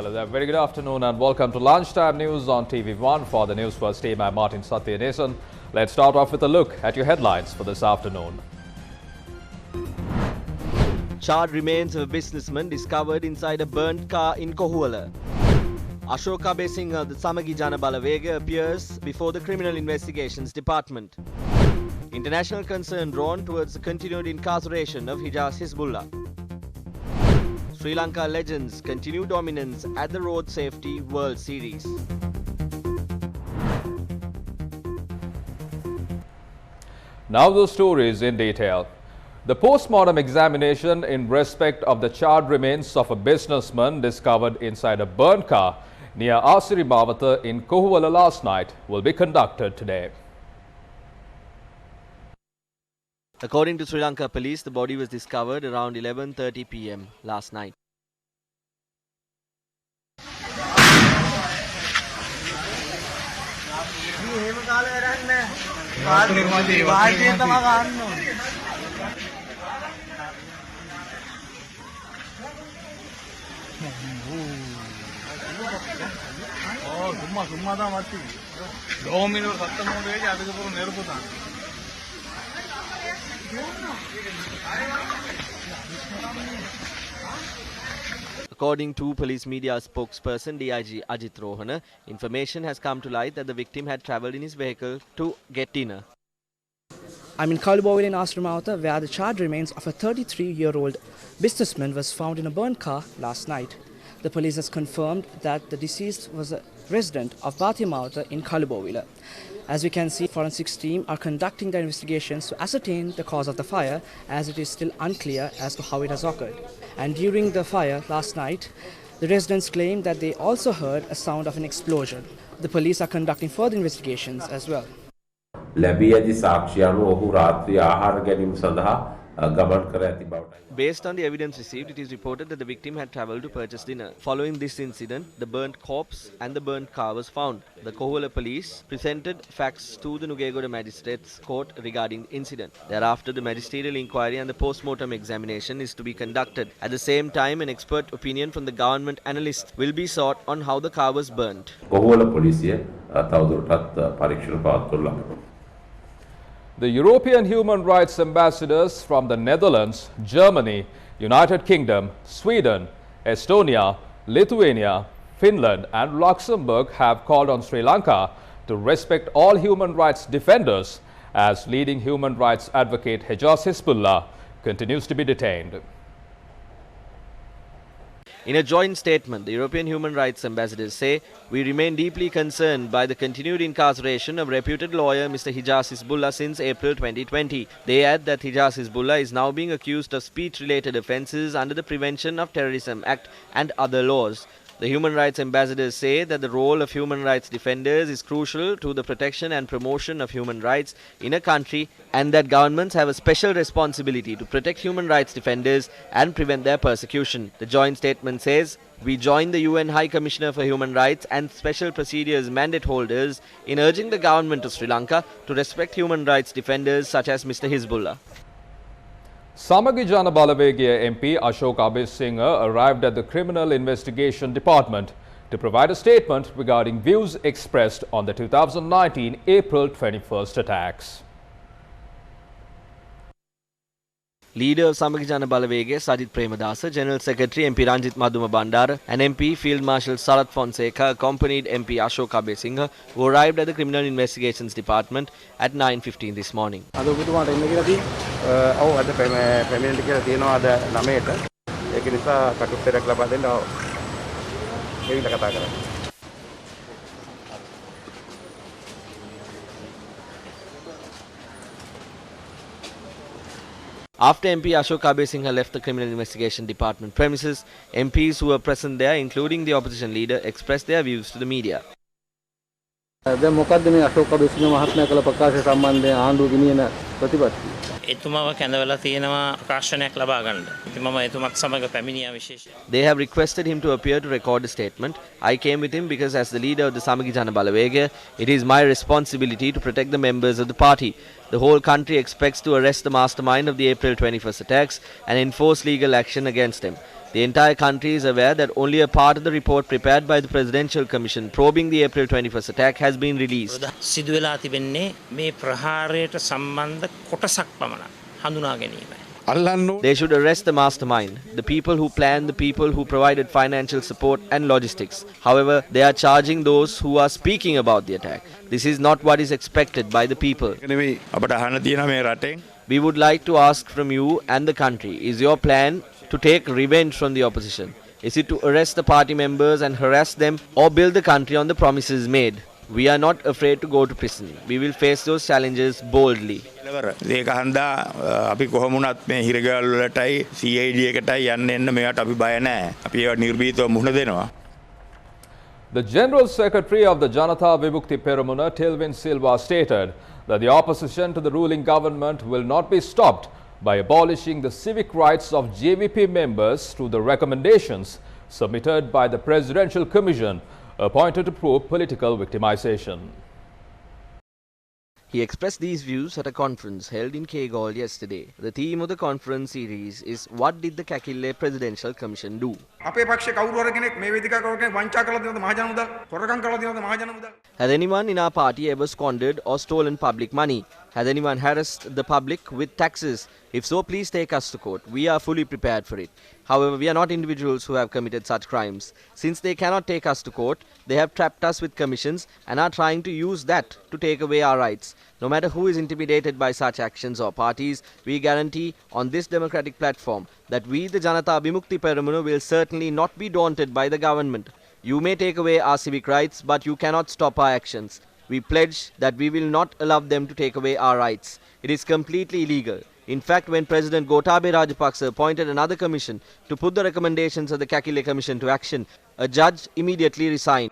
Hello there, very good afternoon and welcome to Lunchtime News on TV1. For the News First team, I'm Martin Satyanesan. Let's start off with a look at your headlines for this afternoon. Charred remains of a businessman discovered inside a burnt car in Kohuwala. Ashoka Besingha, the Samagi Jana Balawega, appears before the Criminal Investigations Department. International concern drawn towards the continued incarceration of Hijaz Hizbullah. Sri Lanka legends continue dominance at the Road Safety World Series. Now the stories in detail. The post-mortem examination in respect of the charred remains of a businessman discovered inside a burnt car near Asiri Mawata in Kohuwala last night will be conducted today. According to Sri Lanka police, the body was discovered around 11:30 p.m. last night. According to police media spokesperson DIG Ajit Rohana, information has come to light that the victim had travelled in his vehicle to get dinner. I'm in Kalubowil in Asiri Mawata, where the charred remains of a 33-year-old businessman was found in a burnt car last night. The police has confirmed that the deceased was a resident of Bathi Mawata in Kalubowil. As we can see, forensics team are conducting their investigations to ascertain the cause of the fire, as it is still unclear as to how it has occurred. And during the fire last night, the residents claim that they also heard a sound of an explosion. The police are conducting further investigations as well. Based on the evidence received, it is reported that the victim had travelled to purchase dinner. Following this incident, the burnt corpse and the burnt car was found. The Kohuwala police presented facts to the Nugegoda Magistrates Court regarding the incident. Thereafter, the magisterial inquiry and the post-mortem examination is to be conducted. At the same time, an expert opinion from the government analyst will be sought on how the car was burnt. The European human rights ambassadors from the Netherlands, Germany, United Kingdom, Sweden, Estonia, Lithuania, Finland and Luxembourg have called on Sri Lanka to respect all human rights defenders as leading human rights advocate Hijaz Hizbullah continues to be detained. In a joint statement, the European human rights ambassadors say, "We remain deeply concerned by the continued incarceration of reputed lawyer Mr. Hijaz Hizbullah since April 2020. They add that Hijaz Hizbullah is now being accused of speech-related offences under the Prevention of Terrorism Act and other laws. The human rights ambassadors say that the role of human rights defenders is crucial to the protection and promotion of human rights in a country, and that governments have a special responsibility to protect human rights defenders and prevent their persecution." The joint statement says, "We join the UN High Commissioner for Human Rights and Special Procedures mandate holders in urging the government of Sri Lanka to respect human rights defenders such as Mr. Hizbullah." Samagi Jana Balawega MP Ashoka Besingha arrived at the Criminal Investigation Department to provide a statement regarding views expressed on the 2019 April 21st attacks. Leader of Samagi Jana Balawega, Sajith Premadasa, General Secretary MP Ranjit Maduma Bandara and MP Field Marshal Sarath Fonseca accompanied MP Ashoka Besingha, who arrived at the Criminal Investigations Department at 9:15 this morning. After MP Ashoka Besingha left the Criminal Investigation Department premises, MPs who were present there, including the opposition leader, expressed their views to the media. දැන් මොකද්ද මේ අශෝක බේසිංහ මහත්මයා කළ ප්‍රකාශය සම්බන්ධයෙන් ආණ්ඩුව ගෙනියන ප්‍රතිපත්තිය? එතුමාව කැඳවලා තියෙනවා ප්‍රකාශනයක් ලබා ගන්න. ඉතින් මම එතුමත් සමග පැමිණියා විශේෂයෙන්. They have requested him to appear to record a statement. I came with him because as the leader of the Samagi Jana Balawega, it is my responsibility to protect the members of the party. The whole country expects to arrest the mastermind of the April 21st attacks and enforce legal action against him. The entire country is aware that only a part of the report prepared by the Presidential Commission probing the April 21st attack has been released. සිදුවෙලා තිබෙන්නේ මේ ප්‍රහාරයට සම්බන්ධ කොටසක් පමණක් හඳුනා ගැනීමයි. They should arrest the mastermind, the people who planned, the people who provided financial support and logistics. However, they are charging those who are speaking about the attack. This is not what is expected by the people. We would like to ask from you and the country, is your plan to take revenge from the opposition? Is it to arrest the party members and harass them, or build the country on the promises made? We are not afraid to go to prison. We will face those challenges boldly. ඒක හන්දා අපි කොහොමුණත් මේ හිරගල් වලටයි CID එකටයි යන්න එන්න මෙයාට අපි බය නැහැ. අපි ඒවා නිර්භීතව මුහුණ දෙනවා. The General Secretary of the Janatha Vimukti Peramuna, Tilvin Silva, stated that the opposition to the ruling government will not be stopped by abolishing the civic rights of JVP members through the recommendations submitted by the Presidential Commission appointed to probe political victimization. He expressed these views at a conference held in Kegol yesterday. The theme of the conference series is What did the Kakile Presidential Commission do? Has anyone in our party ever squandered or stolen public money? Has anyone harassed the public with taxes? If so, please take us to court. We are fully prepared for it. However, we are not individuals who have committed such crimes. Since they cannot take us to court, they have trapped us with commissions and are trying to use that to take away our rights. No matter who is intimidated by such actions or parties, we guarantee on this democratic platform that we, the Janatha Vimukti Peramuna, will certainly not be daunted by the government. You may take away our civic rights, but you cannot stop our actions. We pledge that we will not allow them to take away our rights. It is completely illegal. In fact, when President Gotabaya Rajapaksa appointed another commission to put the recommendations of the Kakile Commission to action, a judge immediately resigned.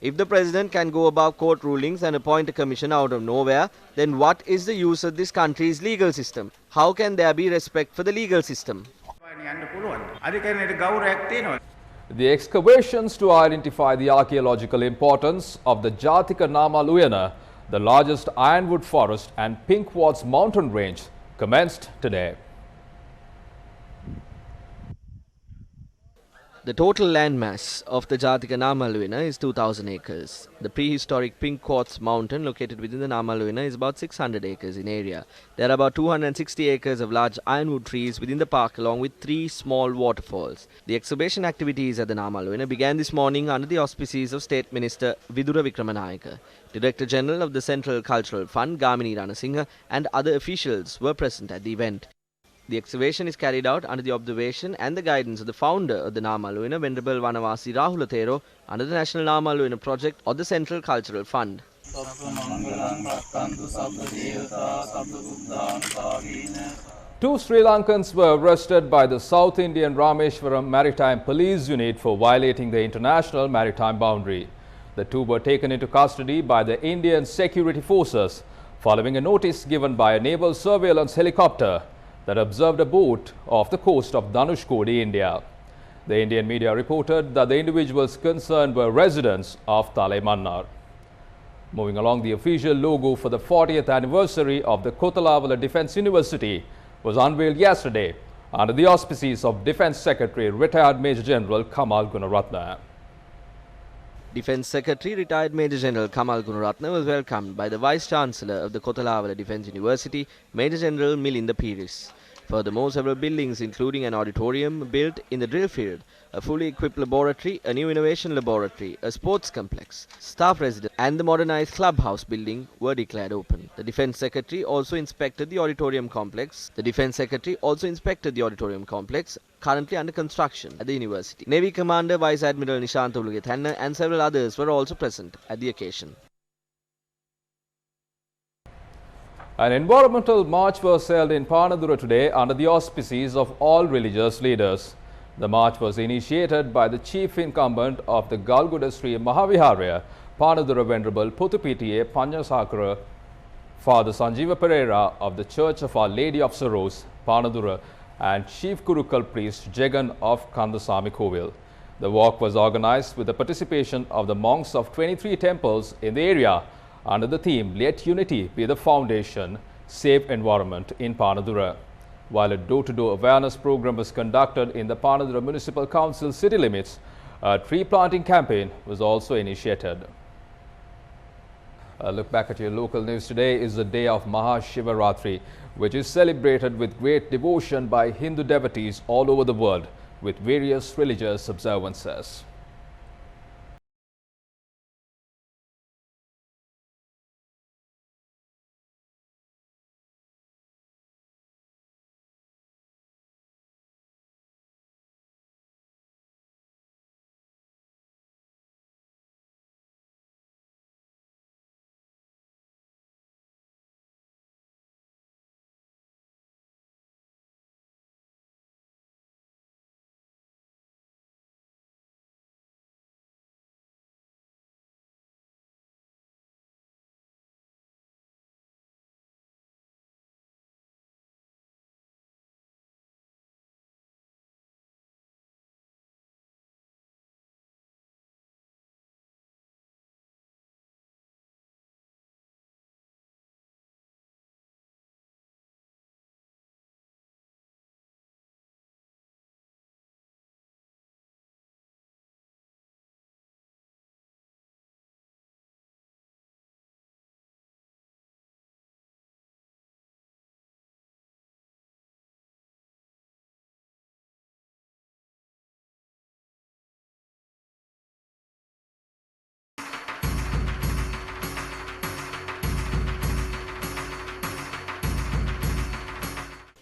If the President can go above court rulings and appoint a commission out of nowhere, then what is the use of this country's legal system? How can there be respect for the legal system? The excavations to identify the archaeological importance of the Jatika Nama Luyana, the largest ironwood forest and pink quartz mountain range, commenced today. The total landmass of the Jatika Namaluina is 2,000 acres. The prehistoric Pink Quartz mountain located within the Namaluina is about 600 acres in area. There are about 260 acres of large ironwood trees within the park along with 3 small waterfalls. The excavation activities at the Namaluina began this morning under the auspices of State Minister Vidura Vikramanayaka. Director General of the Central Cultural Fund Gamini Ranasinghe and other officials were present at the event. The excavation is carried out under the observation and the guidance of the founder of the Namaluina, Venerable Vanawasi Rahula Thero, under the National Namaluina Project or the Central Cultural Fund. 2 Sri Lankans were arrested by the South Indian Rameshwaram Maritime Police Unit for violating the international maritime boundary. The 2 were taken into custody by the Indian security forces following a notice given by a naval surveillance helicopter that observed a boat off the coast of Dhanushkodi, India. The Indian media reported that the individuals concerned were residents of Thale Mannar. Moving along, the official logo for the 40th anniversary of the Kotalavala Defence University was unveiled yesterday under the auspices of Defence Secretary Retired Major General Kamal Gunaratne. Defence Secretary Retired Major General Kamal Gunaratne was welcomed by the Vice Chancellor of the Kotalavala Defence University, Major General Milinda Piris. Furthermore, several buildings including an auditorium built in the drill field, a fully equipped laboratory, a new innovation laboratory, a sports complex, staff residence and the modernized clubhouse building were declared open. The Defence Secretary also inspected the auditorium complex. Currently under construction at the university. Navy Commander Vice Admiral Nishant Ulugethanna and several others were also present at the occasion. An environmental march was held in Panadura today under the auspices of all religious leaders. The march was initiated by the chief incumbent of the Galguda Sri Mahaviharya, Panadura Venerable Putupitiye Panyasakara, Father Sanjeeva Pereira of the Church of Our Lady of Sorrows, Panadura, and Chief Kurukal priest Jagan of Kandasamy Kovil. The walk was organized with the participation of the monks of 23 temples in the area under the theme Let Unity Be the Foundation, Safe Environment in Panadura. While a door-to-door awareness program was conducted in the Panadura Municipal Council city limits, a tree planting campaign was also initiated. A look back at your local news today is the day of Mahashivaratri, which is celebrated with great devotion by Hindu devotees all over the world with various religious observances.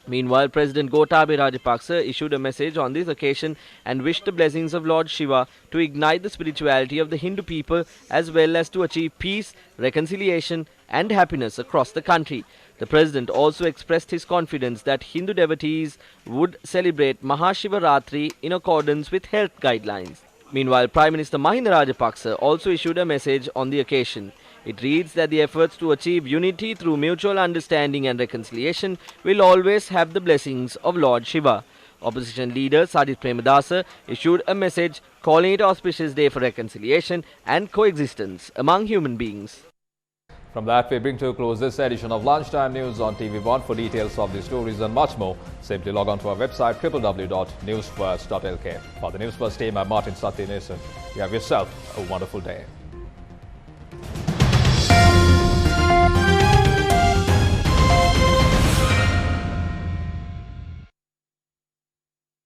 Meanwhile, President Gotabaya Rajapaksa issued a message on this occasion and wished the blessings of Lord Shiva to ignite the spirituality of the Hindu people as well as to achieve peace, reconciliation and happiness across the country. The President also expressed his confidence that Hindu devotees would celebrate Mahashivaratri in accordance with health guidelines. Meanwhile, Prime Minister Mahinda Rajapaksa also issued a message on the occasion. It reads that the efforts to achieve unity through mutual understanding and reconciliation will always have the blessings of Lord Shiva. Opposition leader Sajith Premadasa issued a message calling it auspicious day for reconciliation and coexistence among human beings. From that, we bring to a close this edition of Lunchtime News on TV1. For details of these stories and much more, simply log on to our website www.newsfirst.lk. For the Newsfirst team, I'm Martin Satyanesan. You have yourself a wonderful day.